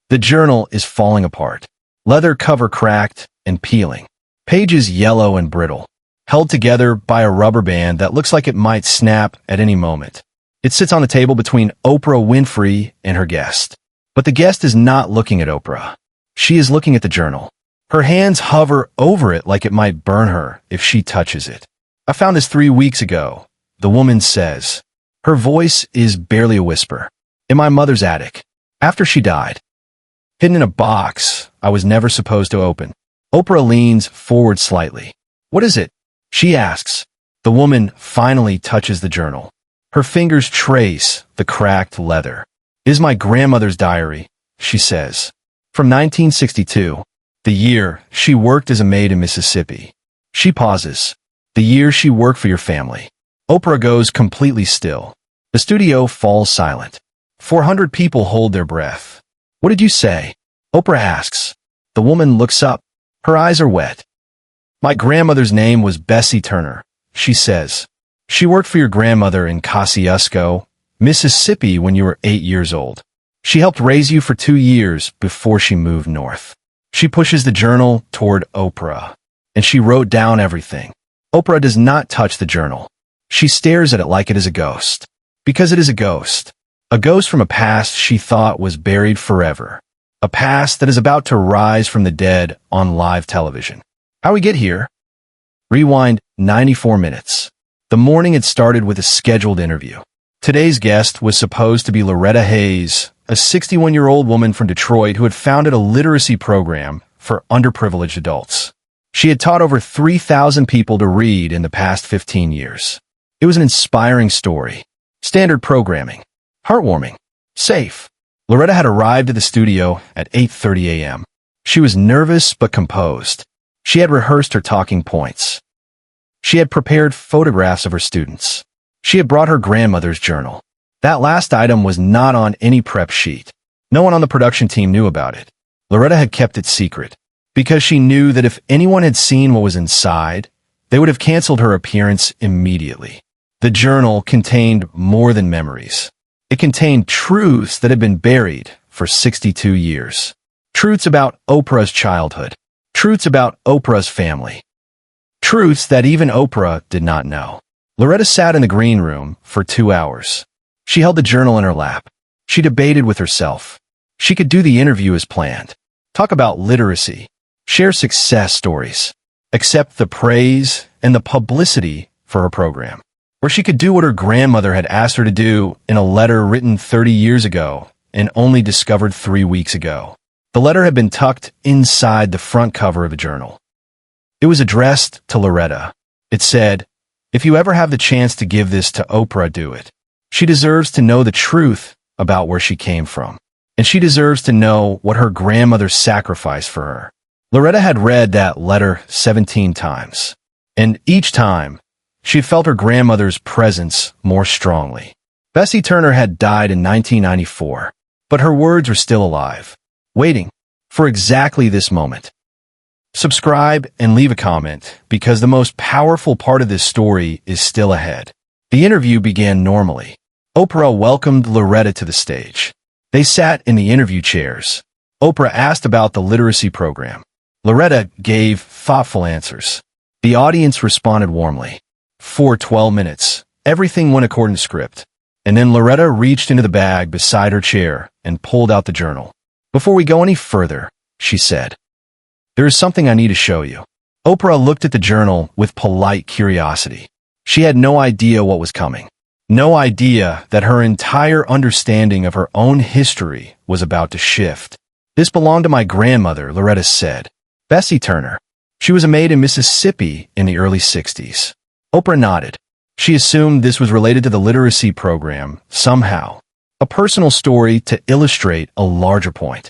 The journal is falling apart. Leather cover cracked and peeling. Pages yellow and brittle, held together by a rubber band that looks like it might snap at any moment. It sits on the table between Oprah Winfrey and her guest. But the guest is not looking at Oprah. She is looking at the journal. Her hands hover over it like it might burn her if she touches it. "I found this 3 weeks ago," the woman says. Her voice is barely a whisper. "In my mother's attic. After she died. Hidden in a box I was never supposed to open." Oprah leans forward slightly. "What is it?" she asks. The woman finally touches the journal. Her fingers trace the cracked leather. "It is my grandmother's diary," she says. "From 1962, the year she worked as a maid in Mississippi." She pauses. "The year she worked for your family." Oprah goes completely still. The studio falls silent. 400 people hold their breath. "What did you say?" Oprah asks. The woman looks up. Her eyes are wet. "My grandmother's name was Bessie Turner," she says. "She worked for your grandmother in Kosciuszko, Mississippi when you were 8 years old. She helped raise you for 2 years before she moved north." She pushes the journal toward Oprah, and she wrote down everything. Oprah does not touch the journal. She stares at it like it is a ghost. Because it is a ghost. A ghost from a past she thought was buried forever. A past that is about to rise from the dead on live television. How we get here? Rewind 94 minutes. The morning had started with a scheduled interview. Today's guest was supposed to be Loretta Hayes, a 61-year-old woman from Detroit who had founded a literacy program for underprivileged adults. She had taught over 3,000 people to read in the past 15 years. It was an inspiring story. Standard programming. Heartwarming. Safe. Loretta had arrived at the studio at 8:30 a.m. She was nervous but composed. She had rehearsed her talking points. She had prepared photographs of her students. She had brought her grandmother's journal. That last item was not on any prep sheet. No one on the production team knew about it. Loretta had kept it secret, because she knew that if anyone had seen what was inside, they would have canceled her appearance immediately. The journal contained more than memories. It contained truths that had been buried for 62 years. Truths about Oprah's childhood. Truths about Oprah's family. Truths that even Oprah did not know. Loretta sat in the green room for 2 hours. She held the journal in her lap. She debated with herself. She could do the interview as planned. Talk about literacy. Share success stories. Accept the praise and the publicity for her program. Or she could do what her grandmother had asked her to do in a letter written 30 years ago and only discovered 3 weeks ago. The letter had been tucked inside the front cover of a journal. It was addressed to Loretta. It said, "If you ever have the chance to give this to Oprah, do it. She deserves to know the truth about where she came from. And she deserves to know what her grandmother sacrificed for her." Loretta had read that letter 17 times. And each time, she felt her grandmother's presence more strongly. Bessie Turner had died in 1994, but her words were still alive, waiting for exactly this moment. Subscribe and leave a comment, because the most powerful part of this story is still ahead. The interview began normally. Oprah welcomed Loretta to the stage. They sat in the interview chairs. Oprah asked about the literacy program. Loretta gave thoughtful answers. The audience responded warmly. For 12 minutes, everything went according to script. And then Loretta reached into the bag beside her chair and pulled out the journal. "Before we go any further," she said, "there is something I need to show you." Oprah looked at the journal with polite curiosity. She had no idea what was coming. No idea that her entire understanding of her own history was about to shift. "This belonged to my grandmother," Loretta said. "Bessie Turner. She was a maid in Mississippi in the early 60s. Oprah nodded. She assumed this was related to the literacy program, somehow. A personal story to illustrate a larger point.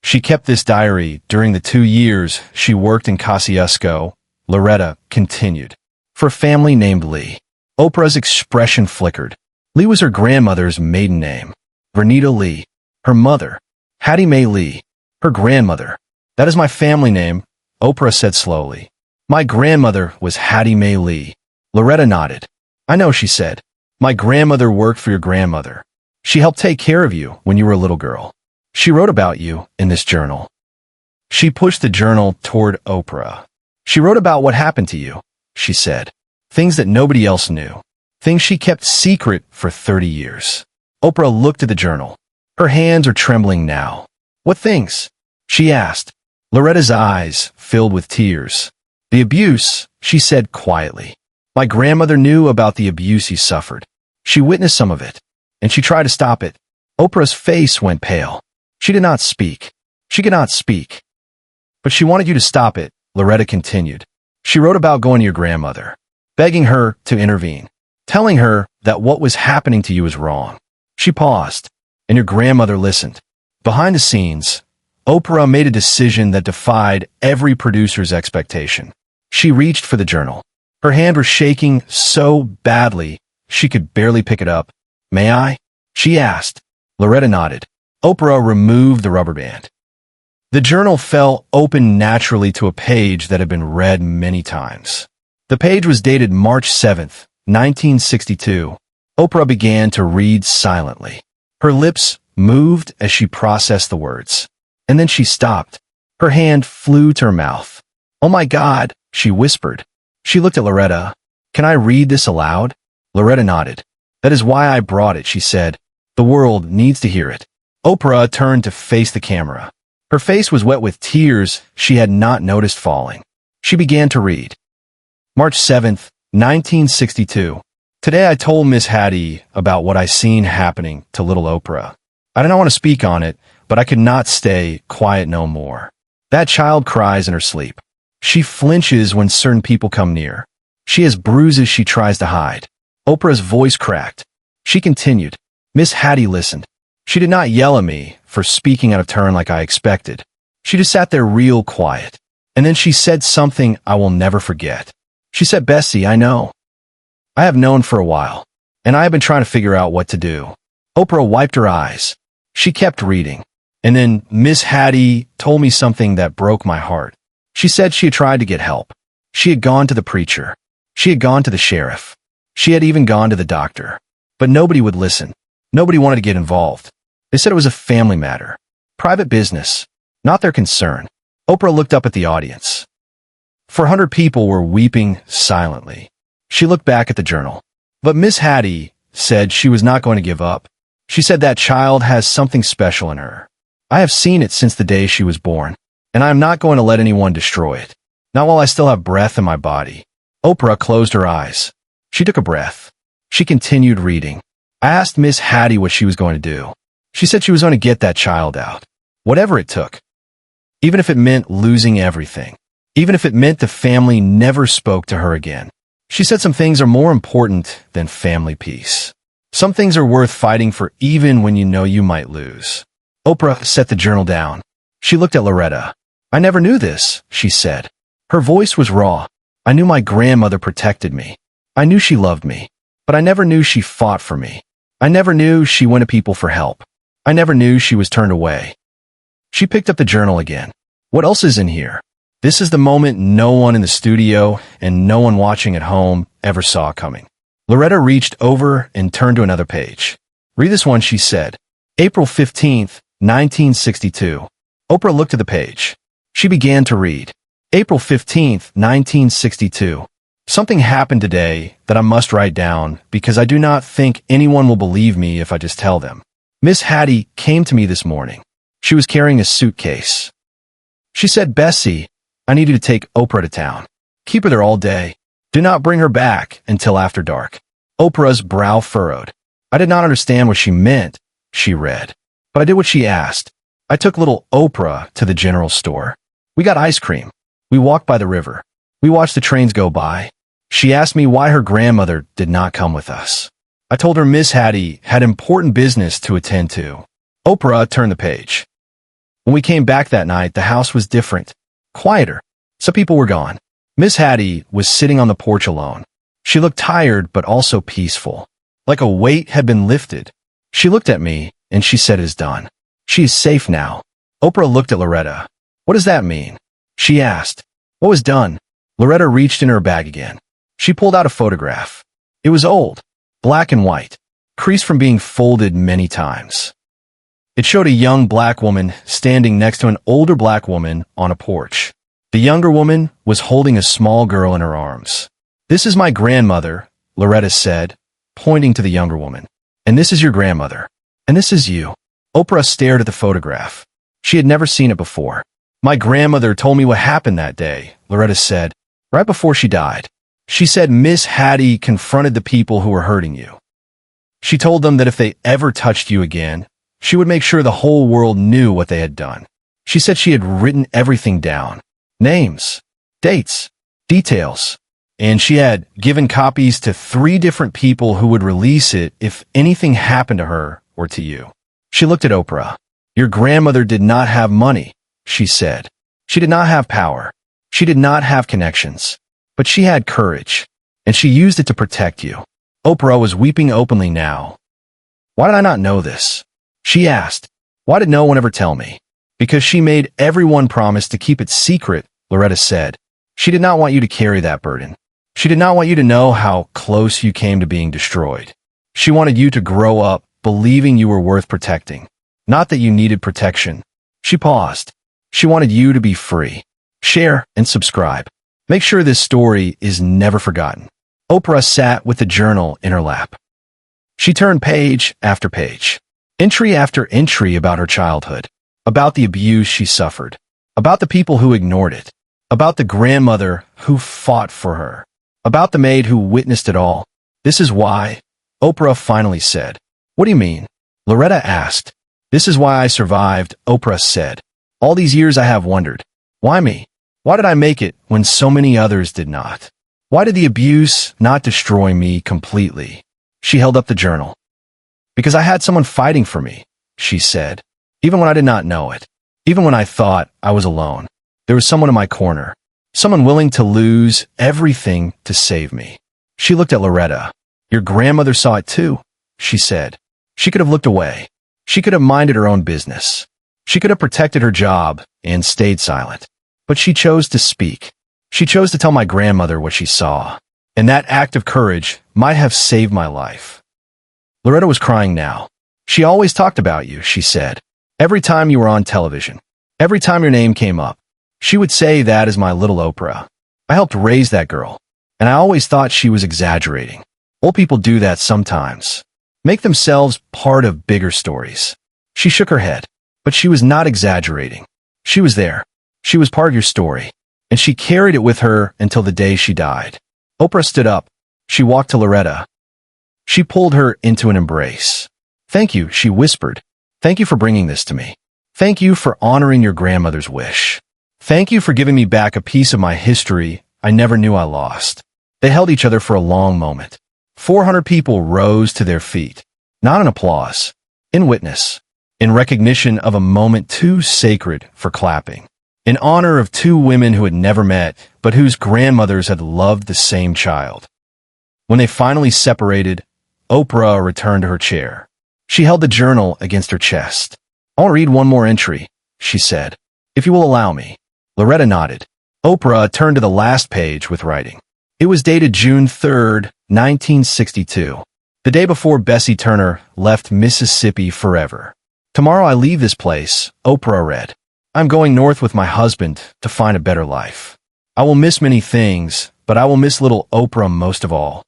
She kept this diary during the 2 years she worked in Kosciuszko, Loretta continued. For a family named Lee. Oprah's expression flickered. Lee was her grandmother's maiden name. Vernita Lee. Her mother. Hattie Mae Lee. Her grandmother. "That is my family name," Oprah said slowly. "My grandmother was Hattie Mae Lee." Loretta nodded. "I know," she said. "My grandmother worked for your grandmother. She helped take care of you when you were a little girl. She wrote about you in this journal. She pushed the journal toward Oprah. She wrote about what happened to you, she said. Things that nobody else knew. Things she kept secret for 30 years. Oprah looked at the journal. Her hands are trembling now. What things? She asked. Loretta's eyes filled with tears. The abuse, she said quietly. My grandmother knew about the abuse you suffered. She witnessed some of it, and she tried to stop it. Oprah's face went pale. She did not speak. She could not speak. But she wanted you to stop it, Loretta continued. She wrote about going to your grandmother, begging her to intervene, telling her that what was happening to you was wrong. She paused, and your grandmother listened. Behind the scenes, Oprah made a decision that defied every producer's expectation. She reached for the journal. Her hand was shaking so badly she could barely pick it up. May I? She asked. Loretta nodded. Oprah removed the rubber band. The journal fell open naturally to a page that had been read many times. The page was dated March 7th, 1962. Oprah began to read silently. Her lips moved as she processed the words. And then she stopped. Her hand flew to her mouth. Oh my God, she whispered. She looked at Loretta. Can I read this aloud? Loretta nodded. That is why I brought it, she said. The world needs to hear it. Oprah turned to face the camera. Her face was wet with tears she had not noticed falling. She began to read. March 7th, 1962. Today I told Miss Hattie about what I seen happening to little Oprah. I did not want to speak on it, but I could not stay quiet no more. That child cries in her sleep. She flinches when certain people come near. She has bruises she tries to hide. Oprah's voice cracked. She continued. Miss Hattie listened. She did not yell at me for speaking out of turn like I expected. She just sat there real quiet. And then she said something I will never forget. She said, Bessie, I know. I have known for a while, and I have been trying to figure out what to do. Oprah wiped her eyes. She kept reading. And then Miss Hattie told me something that broke my heart. She said she had tried to get help. She had gone to the preacher. She had gone to the sheriff. She had even gone to the doctor. But nobody would listen. Nobody wanted to get involved. They said it was a family matter. Private business. Not their concern. Oprah looked up at the audience. 400 people were weeping silently. She looked back at the journal. But Miss Hattie said she was not going to give up. She said that child has something special in her. I have seen it since the day she was born, and I am not going to let anyone destroy it. Not while I still have breath in my body. Oprah closed her eyes. She took a breath. She continued reading. I asked Miss Hattie what she was going to do. She said she was going to get that child out. Whatever it took. Even if it meant losing everything. Even if it meant the family never spoke to her again. She said some things are more important than family peace. Some things are worth fighting for even when you know you might lose. Oprah set the journal down. She looked at Loretta. I never knew this, she said. Her voice was raw. I knew my grandmother protected me. I knew she loved me. But I never knew she fought for me. I never knew she went to people for help. I never knew she was turned away. She picked up the journal again. What else is in here? This is the moment no one in the studio and no one watching at home ever saw coming. Loretta reached over and turned to another page. Read this one, she said. April 15th, 1962. Oprah looked at the page. She began to read. April 15th, 1962. Something happened today that I must write down because I do not think anyone will believe me if I just tell them. Miss Hattie came to me this morning. She was carrying a suitcase. She said, Bessie, I need you to take Oprah to town. Keep her there all day. Do not bring her back until after dark. Oprah's brow furrowed. I did not understand what she meant, she read. But I did what she asked. I took little Oprah to the general store. We got ice cream. We walked by the river. We watched the trains go by. She asked me why her grandmother did not come with us. I told her Miss Hattie had important business to attend to. Oprah turned the page. When we came back that night, the house was different. Quieter. Some people were gone. Miss Hattie was sitting on the porch alone. She looked tired but also peaceful. Like a weight had been lifted. She looked at me and she said it is done. She is safe now. Oprah looked at Loretta. What does that mean? She asked. What was done? Loretta reached in her bag again. She pulled out a photograph. It was old, black and white, creased from being folded many times. It showed a young black woman standing next to an older black woman on a porch. The younger woman was holding a small girl in her arms. "This is my grandmother," Loretta said, pointing to the younger woman. "And this is your grandmother. And this is you." Oprah stared at the photograph. She had never seen it before. "My grandmother told me what happened that day," Loretta said, "right before she died. She said Miss Hattie confronted the people who were hurting you. She told them that if they ever touched you again, she would make sure the whole world knew what they had done. She said she had written everything down. Names, dates, details. And she had given copies to 3 different people who would release it if anything happened to her or to you." She looked at Oprah. "Your grandmother did not have money," she said. "She did not have power. She did not have connections. But she had courage, and she used it to protect you." Oprah was weeping openly now. "Why did I not know this?" she asked. "Why did no one ever tell me?" "Because she made everyone promise to keep it secret," Loretta said. "She did not want you to carry that burden. She did not want you to know how close you came to being destroyed. She wanted you to grow up believing you were worth protecting, not that you needed protection." She paused. "She wanted you to be free." Share and subscribe. Make sure this story is never forgotten. Oprah sat with the journal in her lap. She turned page after page, entry after entry about her childhood, about the abuse she suffered, about the people who ignored it, about the grandmother who fought for her, about the maid who witnessed it all. "This is why," Oprah finally said. "What do you mean?" Loretta asked. "This is why I survived," Oprah said. "All these years I have wondered, why me? Why did I make it when so many others did not? Why did the abuse not destroy me completely?" She held up the journal. "Because I had someone fighting for me," she said. "Even when I did not know it. Even when I thought I was alone. There was someone in my corner. Someone willing to lose everything to save me." She looked at Loretta. "Your grandmother saw it too," she said. "She could have looked away. She could have minded her own business. She could have protected her job and stayed silent. But she chose to speak. She chose to tell my grandmother what she saw. And that act of courage might have saved my life." Loretta was crying now. "She always talked about you," she said. "Every time you were on television. Every time your name came up. She would say that is my little Oprah. I helped raise that girl. And I always thought she was exaggerating. Old people do that sometimes. Make themselves part of bigger stories." She shook her head. "But she was not exaggerating. She was there. She was part of your story. And she carried it with her until the day she died." Oprah stood up. She walked to Loretta. She pulled her into an embrace. "Thank you," she whispered. "Thank you for bringing this to me. Thank you for honoring your grandmother's wish. Thank you for giving me back a piece of my history I never knew I lost." They held each other for a long moment. 400 people rose to their feet, not in applause, in witness, in recognition of a moment too sacred for clapping, in honor of 2 women who had never met, but whose grandmothers had loved the same child. When they finally separated, Oprah returned to her chair. She held the journal against her chest. "I want to read one more entry," she said, "if you will allow me." Loretta nodded. Oprah turned to the last page with writing. It was dated June 3rd, 1962, the day before Bessie Turner left Mississippi forever. "Tomorrow I leave this place," Oprah read. "I'm going north with my husband to find a better life. I will miss many things, but I will miss little Oprah most of all.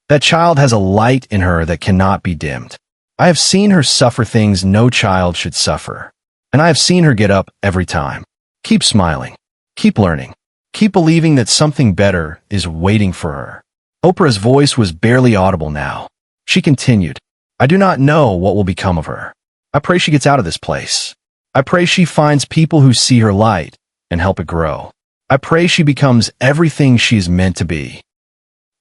That child has a light in her that cannot be dimmed. I have seen her suffer things no child should suffer, and I have seen her get up every time. Keep smiling. Keep learning. Keep believing that something better is waiting for her." Oprah's voice was barely audible now. She continued, "I do not know what will become of her. I pray she gets out of this place. I pray she finds people who see her light and help it grow. I pray she becomes everything she is meant to be.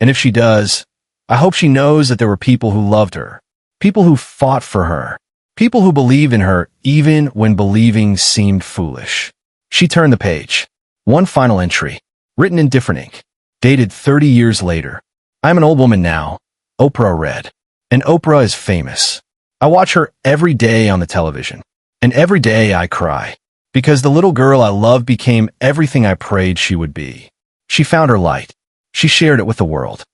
And if she does, I hope she knows that there were people who loved her, people who fought for her, people who believed in her even when believing seemed foolish." She turned the page. One final entry, written in different ink, dated 30 years later. "I'm an old woman now," Oprah read. "And Oprah is famous. I watch her every day on the television. And every day I cry. Because the little girl I loved became everything I prayed she would be. She found her light. She shared it with the world.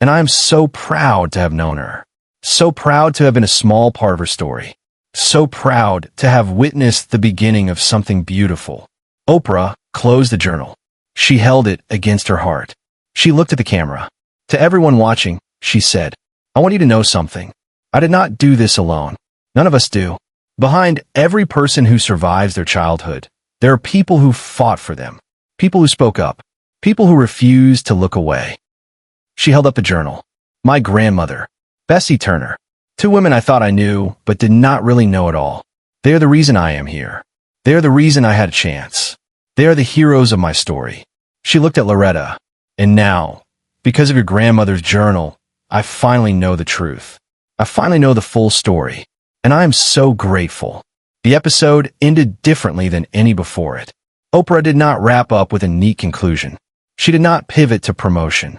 And I am so proud to have known her. So proud to have been a small part of her story. so proud to have witnessed the beginning of something beautiful. Oprah closed the journal. She held it against her heart. She looked at the camera. To everyone watching, she said, "I want you to know something. I did not do this alone. None of us do. Behind every person who survives their childhood, there are people who fought for them, people who spoke up, people who refused to look away." She held up the journal. My grandmother, Bessie Turner. Two women I thought I knew, but did not really know at all. They are the reason I am here. They are the reason I had a chance. They are the heroes of my story. She looked at Loretta. And now, because of your grandmother's journal, I finally know the truth. I finally know the full story. And I am so grateful. The episode ended differently than any before it. Oprah did not wrap up with a neat conclusion. She did not pivot to promotion.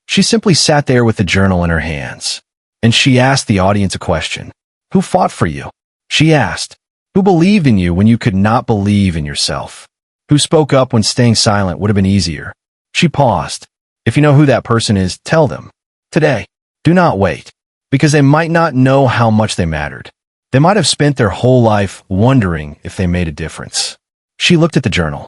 She simply sat there with the journal in her hands. And she asked the audience a question. Who fought for you? She asked. Who believed in you when you could not believe in yourself? Who spoke up when staying silent would have been easier? She paused. If you know who that person is, tell them. Today. Do not wait. Because they might not know how much they mattered. They might have spent their whole life wondering if they made a difference. She looked at the journal.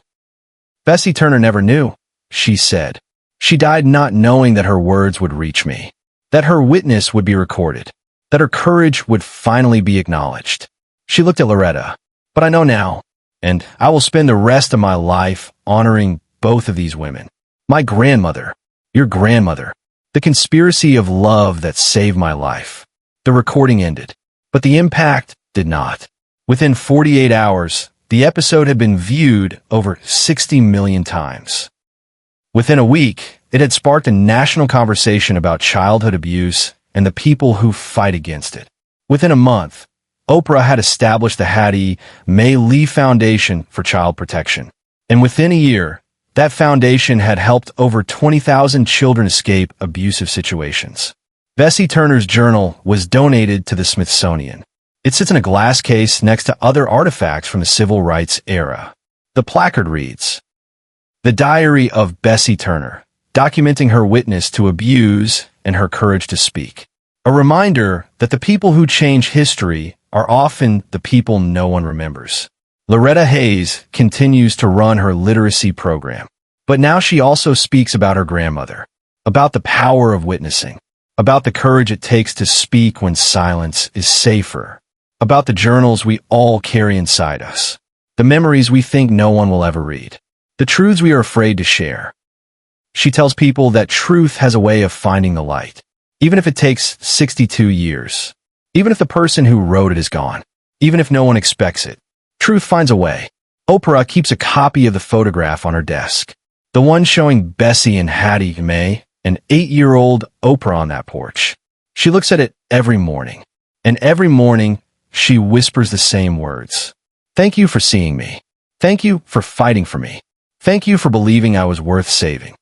Bessie Turner never knew, she said. She died not knowing that her words would reach me, that her witness would be recorded, that her courage would finally be acknowledged. She looked at Loretta. But I know now, and I will spend the rest of my life honoring both of these women. My grandmother, your grandmother, the conspiracy of love that saved my life. The recording ended, but the impact did not. Within 48 hours, the episode had been viewed over 60 million times. Within a week, it had sparked a national conversation about childhood abuse and the people who fight against it. Within a month, Oprah had established the Hattie Mae Lee Foundation for Child Protection. And within a year, that foundation had helped over 20,000 children escape abusive situations. Bessie Turner's journal was donated to the Smithsonian. It sits in a glass case next to other artifacts from the civil rights era. The placard reads, "The Diary of Bessie Turner, documenting her witness to abuse and her courage to speak. A reminder that the people who change history are often the people no one remembers." Loretta Hayes continues to run her literacy program, but now she also speaks about her grandmother, about the power of witnessing, about the courage it takes to speak when silence is safer, about the journals we all carry inside us, the memories we think no one will ever read, the truths we are afraid to share. She tells people that truth has a way of finding the light, even if it takes 62 years, even if the person who wrote it is gone, even if no one expects it. Truth finds a way. Oprah keeps a copy of the photograph on her desk, the one showing Bessie and Hattie Mae, an 8-year-old Oprah on that porch. She looks at it every morning, and every morning she whispers the same words. Thank you for seeing me. Thank you for fighting for me. Thank you for believing I was worth saving.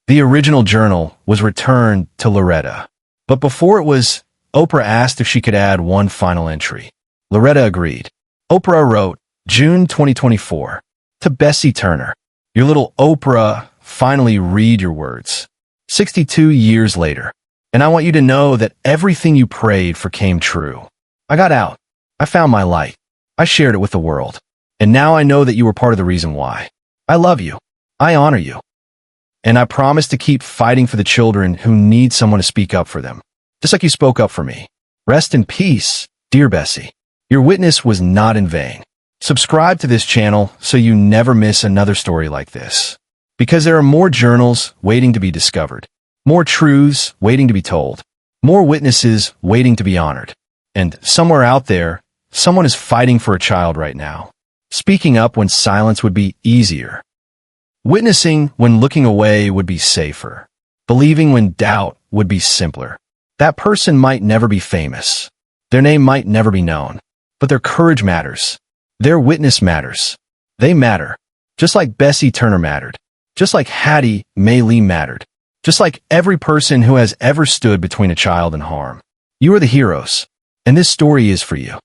The original journal was returned to Loretta, but before it was, Oprah asked if she could add one final entry. Loretta agreed. Oprah wrote, June 2024, to Bessie Turner, your little Oprah, finally read your words. 62 years later, and I want you to know that everything you prayed for came true. I got out. I found my light. I shared it with the world. And now I know that you were part of the reason why. I love you. I honor you. And I promise to keep fighting for the children who need someone to speak up for them, just like you spoke up for me. Rest in peace, dear Bessie. Your witness was not in vain. Subscribe to this channel so you never miss another story like this. Because there are more journals waiting to be discovered, more truths waiting to be told, more witnesses waiting to be honored. And somewhere out there, someone is fighting for a child right now. Speaking up when silence would be easier. Witnessing when looking away would be safer. Believing when doubt would be simpler. That person might never be famous. Their name might never be known. But their courage matters. Their witness matters. They matter. Just like Bessie Turner mattered. Just like Hattie Mae Lee mattered. Just like every person who has ever stood between a child and harm. You are the heroes. And this story is for you.